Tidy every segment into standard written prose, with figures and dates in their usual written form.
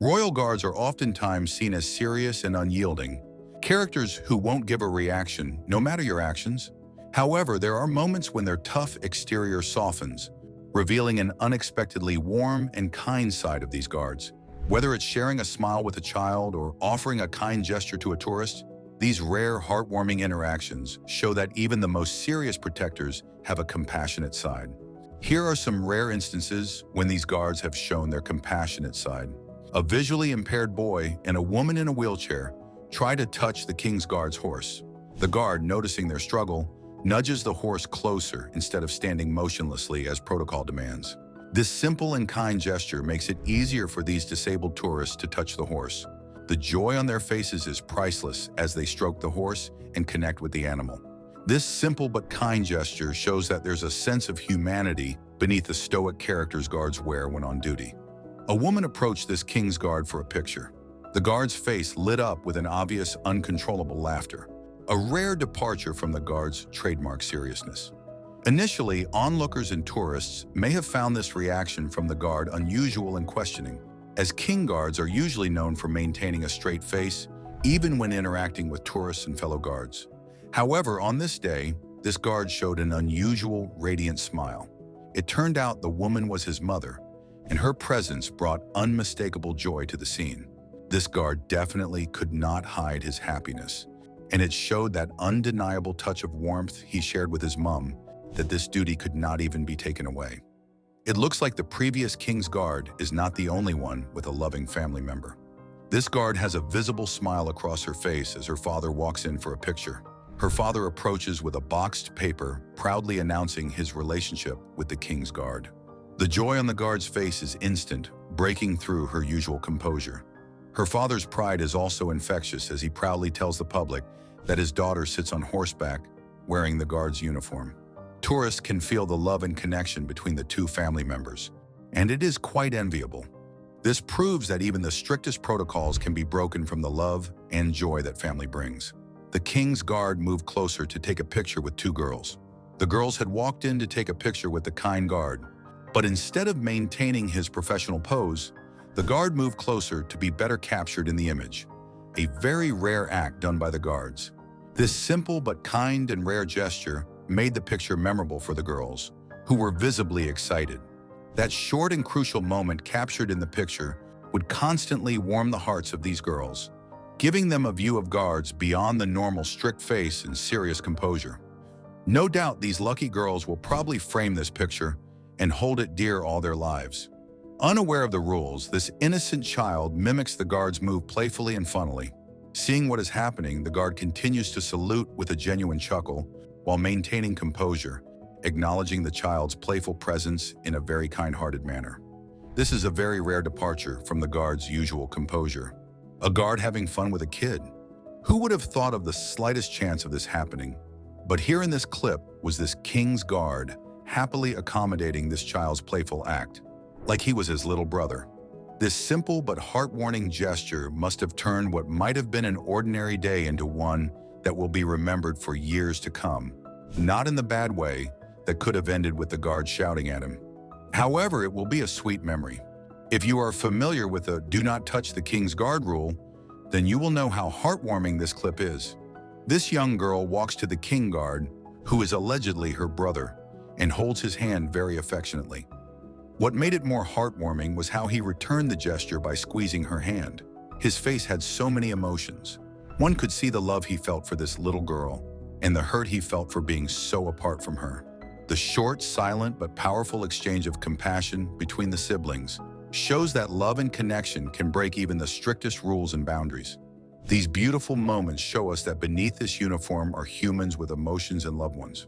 Royal guards are oftentimes seen as serious and unyielding, characters who won't give a reaction no matter your actions. However, there are moments when their tough exterior softens, revealing an unexpectedly warm and kind side of these guards. Whether it's sharing a smile with a child or offering a kind gesture to a tourist, these rare, heartwarming interactions show that even the most serious protectors have a compassionate side. Here are some rare instances when these guards have shown their compassionate side. A visually impaired boy and a woman in a wheelchair try to touch the king's guard's horse. The guard, noticing their struggle, nudges the horse closer instead of standing motionlessly as protocol demands. This simple and kind gesture makes it easier for these disabled tourists to touch the horse. The joy on their faces is priceless as they stroke the horse and connect with the animal. This simple but kind gesture shows that there's a sense of humanity beneath the stoic characters guards wear when on duty. A woman approached this king's guard for a picture. The guard's face lit up with an obvious, uncontrollable laughter, a rare departure from the guard's trademark seriousness. Initially, onlookers and tourists may have found this reaction from the guard unusual and questioning, as king guards are usually known for maintaining a straight face, even when interacting with tourists and fellow guards. However, on this day, this guard showed an unusual, radiant smile. It turned out the woman was his mother, and her presence brought unmistakable joy to the scene. This guard definitely could not hide his happiness, and it showed that undeniable touch of warmth he shared with his mom, that this duty could not even be taken away. It looks like the previous king's guard is not the only one with a loving family member. This guard has a visible smile across her face as her father walks in for a picture. Her father approaches with a boxed paper, proudly announcing his relationship with the king's guard. The joy on the guard's face is instant, breaking through her usual composure. Her father's pride is also infectious as he proudly tells the public that his daughter sits on horseback, wearing the guard's uniform. Tourists can feel the love and connection between the two family members, and it is quite enviable. This proves that even the strictest protocols can be broken from the love and joy that family brings. The king's guard moved closer to take a picture with two girls. The girls had walked in to take a picture with the kind guard, but instead of maintaining his professional pose, the guard moved closer to be better captured in the image, a very rare act done by the guards. This simple but kind and rare gesture made the picture memorable for the girls, who were visibly excited. That short and crucial moment captured in the picture would constantly warm the hearts of these girls, giving them a view of guards beyond the normal strict face and serious composure. No doubt these lucky girls will probably frame this picture and hold it dear all their lives. Unaware of the rules, this innocent child mimics the guard's move playfully and funnily. Seeing what is happening, the guard continues to salute with a genuine chuckle while maintaining composure, acknowledging the child's playful presence in a very kind-hearted manner. This is a very rare departure from the guard's usual composure. A guard having fun with a kid. Who would have thought of the slightest chance of this happening? But here in this clip was this king's guard happily accommodating this child's playful act, like he was his little brother. This simple but heart-warming gesture must have turned what might have been an ordinary day into one that will be remembered for years to come, not in the bad way that could have ended with the guard shouting at him. However, it will be a sweet memory. If you are familiar with the "do not touch the king's guard" rule, then you will know how heartwarming this clip is. This young girl walks to the king guard, who is allegedly her brother, and holds his hand very affectionately. What made it more heartwarming was how he returned the gesture by squeezing her hand. His face had so many emotions. One could see the love he felt for this little girl and the hurt he felt for being so apart from her. The short, silent, but powerful exchange of compassion between the siblings shows that love and connection can break even the strictest rules and boundaries. These beautiful moments show us that beneath this uniform are humans with emotions and loved ones.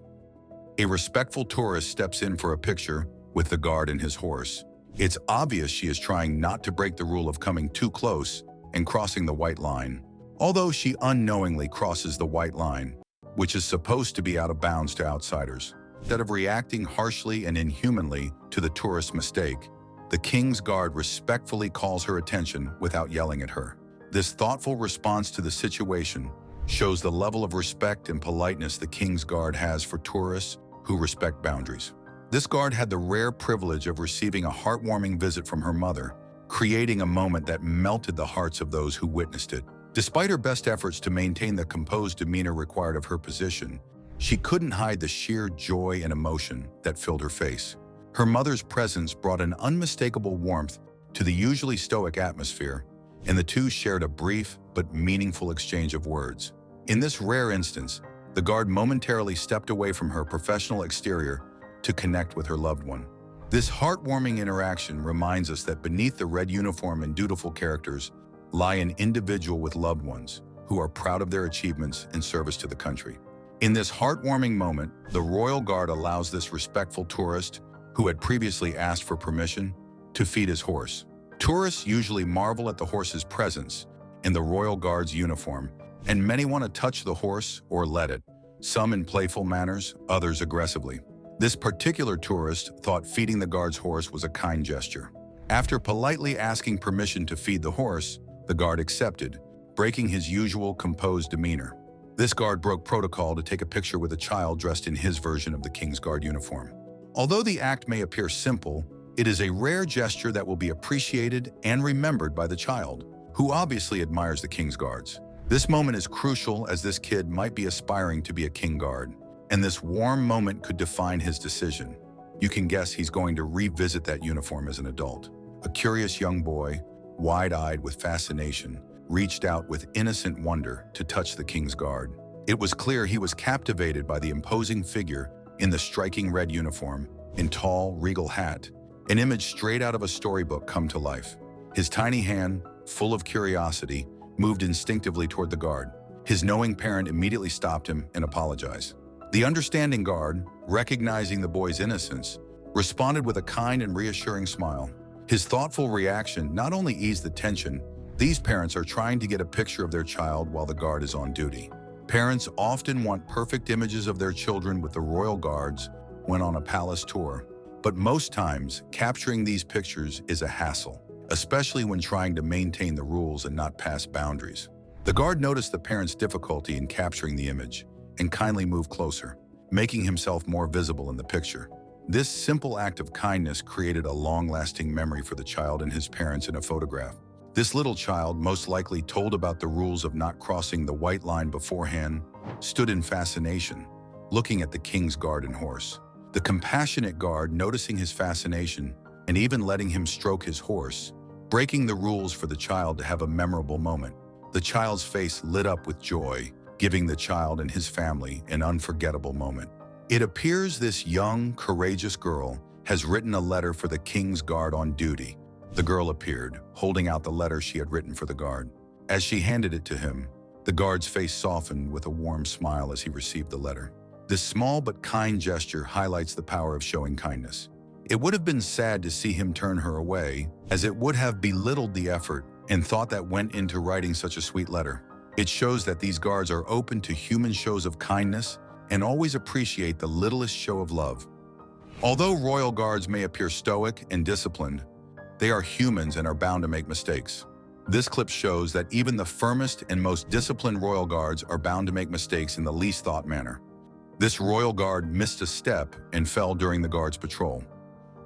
A respectful tourist steps in for a picture with the guard and his horse. It's obvious she is trying not to break the rule of coming too close and crossing the white line, although she unknowingly crosses the white line, which is supposed to be out of bounds to outsiders. Instead of reacting harshly and inhumanly to the tourist's mistake, the king's guard respectfully calls her attention without yelling at her. This thoughtful response to the situation shows the level of respect and politeness the king's guard has for tourists who respect boundaries. This guard had the rare privilege of receiving a heartwarming visit from her mother, creating a moment that melted the hearts of those who witnessed it. Despite her best efforts to maintain the composed demeanor required of her position, she couldn't hide the sheer joy and emotion that filled her face. Her mother's presence brought an unmistakable warmth to the usually stoic atmosphere, and the two shared a brief but meaningful exchange of words. In this rare instance, the guard momentarily stepped away from her professional exterior to connect with her loved one. This heartwarming interaction reminds us that beneath the red uniform and dutiful characters lie an individual with loved ones who are proud of their achievements in service to the country. In this heartwarming moment, the Royal Guard allows this respectful tourist, who had previously asked for permission, to feed his horse. Tourists usually marvel at the horse's presence in the Royal Guard's uniform, and many want to touch the horse or let it, some in playful manners, others aggressively. This particular tourist thought feeding the guard's horse was a kind gesture. After politely asking permission to feed the horse, the guard accepted, breaking his usual composed demeanor. This guard broke protocol to take a picture with a child dressed in his version of the King's Guard uniform. Although the act may appear simple, it is a rare gesture that will be appreciated and remembered by the child, who obviously admires the King's Guards. This moment is crucial as this kid might be aspiring to be a King Guard, and this warm moment could define his decision. You can guess he's going to revisit that uniform as an adult. A curious young boy, wide-eyed with fascination, reached out with innocent wonder to touch the King's Guard. It was clear he was captivated by the imposing figure in the striking red uniform and tall, regal hat, an image straight out of a storybook come to life. His tiny hand, full of curiosity, moved instinctively toward the guard. His knowing parent immediately stopped him and apologized. The understanding guard, recognizing the boy's innocence, responded with a kind and reassuring smile. His thoughtful reaction not only eased the tension. These parents are trying to get a picture of their child while the guard is on duty. Parents often want perfect images of their children with the Royal Guards when on a palace tour, but most times, capturing these pictures is a hassle, especially when trying to maintain the rules and not pass boundaries. The guard noticed the parents' difficulty in capturing the image and kindly moved closer, making himself more visible in the picture. This simple act of kindness created a long-lasting memory for the child and his parents in a photograph. This little child, most likely told about the rules of not crossing the white line beforehand, stood in fascination, looking at the King's Guard and horse. The compassionate guard, noticing his fascination and even letting him stroke his horse, breaking the rules for the child to have a memorable moment. The child's face lit up with joy, giving the child and his family an unforgettable moment. It appears this young, courageous girl has written a letter for the King's Guard on duty. The girl appeared, holding out the letter she had written for the guard. As she handed it to him, the guard's face softened with a warm smile as he received the letter. This small but kind gesture highlights the power of showing kindness. It would have been sad to see him turn her away, as it would have belittled the effort and thought that went into writing such a sweet letter. It shows that these guards are open to human shows of kindness and always appreciate the littlest show of love. Although Royal Guards may appear stoic and disciplined, they are humans and are bound to make mistakes. This clip shows that even the firmest and most disciplined Royal Guards are bound to make mistakes in the least thought manner. This Royal Guard missed a step and fell during the guard's patrol.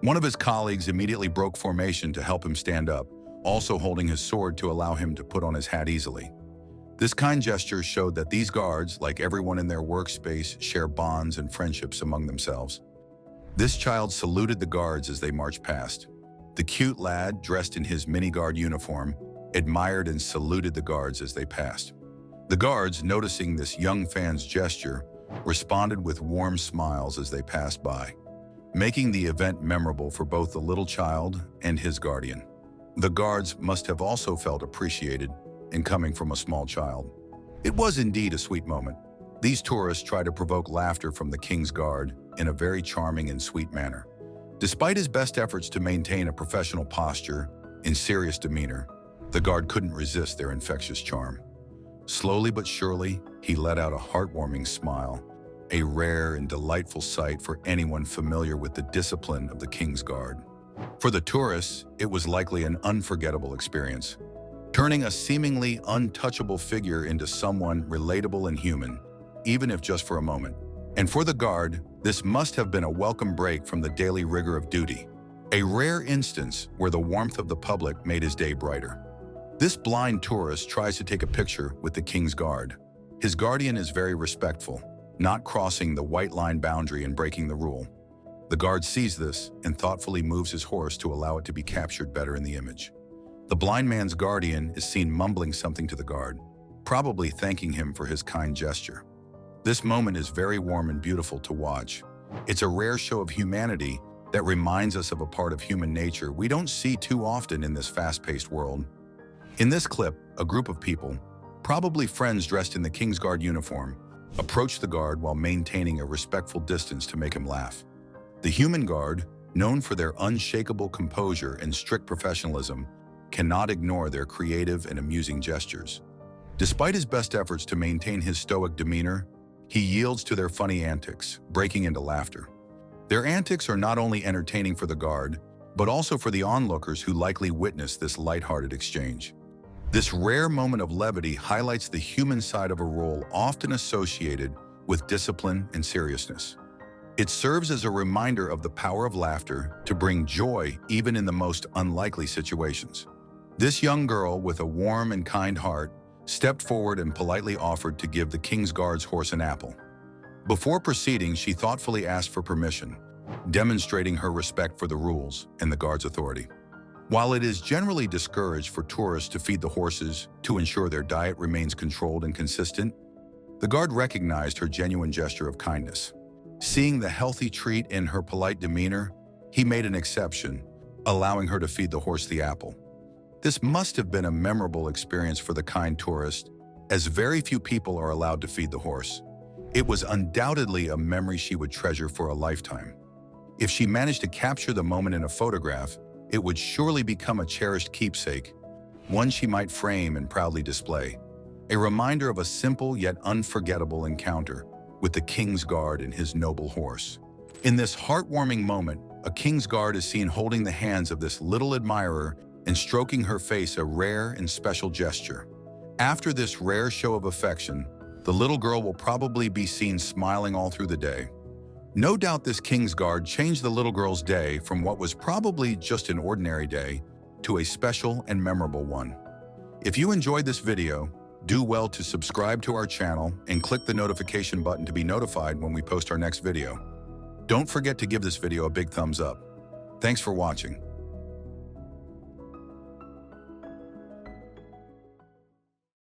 One of his colleagues immediately broke formation to help him stand up, also holding his sword to allow him to put on his hat easily. This kind gesture showed that these guards, like everyone in their workspace, share bonds and friendships among themselves. This child saluted the guards as they marched past. The cute lad, dressed in his mini-guard uniform, admired and saluted the guards as they passed. The guards, noticing this young fan's gesture, responded with warm smiles as they passed by, making the event memorable for both the little child and his guardian. The guards must have also felt appreciated in coming from a small child. It was indeed a sweet moment. These tourists try to provoke laughter from the King's Guard in a very charming and sweet manner. Despite his best efforts to maintain a professional posture and serious demeanor, the guard couldn't resist their infectious charm. Slowly but surely, he let out a heartwarming smile, a rare and delightful sight for anyone familiar with the discipline of the King's Guard. For the tourists, it was likely an unforgettable experience, turning a seemingly untouchable figure into someone relatable and human, even if just for a moment. And for the guard, this must have been a welcome break from the daily rigor of duty. a rare instance where the warmth of the public made his day brighter. This blind tourist tries to take a picture with the king's guard. His guardian is very respectful, not crossing the white line boundary and breaking the rule. The guard sees this and thoughtfully moves his horse to allow it to be captured better in the image. The blind man's guardian is seen mumbling something to the guard, probably thanking him for his kind gesture. This moment is very warm and beautiful to watch. It's a rare show of humanity that reminds us of a part of human nature we don't see too often in this fast-paced world. In this clip, a group of people, probably friends dressed in the King's Guard uniform, approach the guard while maintaining a respectful distance to make him laugh. The human guard, known for their unshakable composure and strict professionalism, cannot ignore their creative and amusing gestures. Despite his best efforts to maintain his stoic demeanor, he yields to their funny antics, breaking into laughter. Their antics are not only entertaining for the guard, but also for the onlookers who likely witness this lighthearted exchange. This rare moment of levity highlights the human side of a role often associated with discipline and seriousness. It serves as a reminder of the power of laughter to bring joy even in the most unlikely situations. This young girl, with a warm and kind heart, stepped forward and politely offered to give the King's Guard's horse an apple. Before proceeding, she thoughtfully asked for permission, demonstrating her respect for the rules and the guard's authority. While it is generally discouraged for tourists to feed the horses to ensure their diet remains controlled and consistent, the guard recognized her genuine gesture of kindness. Seeing the healthy treat in her polite demeanor, he made an exception, allowing her to feed the horse the apple. This must have been a memorable experience for the kind tourist, as very few people are allowed to feed the horse. It was undoubtedly a memory she would treasure for a lifetime. If she managed to capture the moment in a photograph, it would surely become a cherished keepsake, one she might frame and proudly display. A reminder of a simple yet unforgettable encounter with the King's Guard and his noble horse. In this heartwarming moment, a King's Guard is seen holding the hands of this little admirer and stroking her face, a rare and special gesture. After this rare show of affection, the little girl will probably be seen smiling all through the day. No doubt this King's Guard changed the little girl's day from what was probably just an ordinary day to a special and memorable one. If you enjoyed this video, do well to subscribe to our channel and click the notification button to be notified when we post our next video. Don't forget to give this video a big thumbs up. Thanks for watching.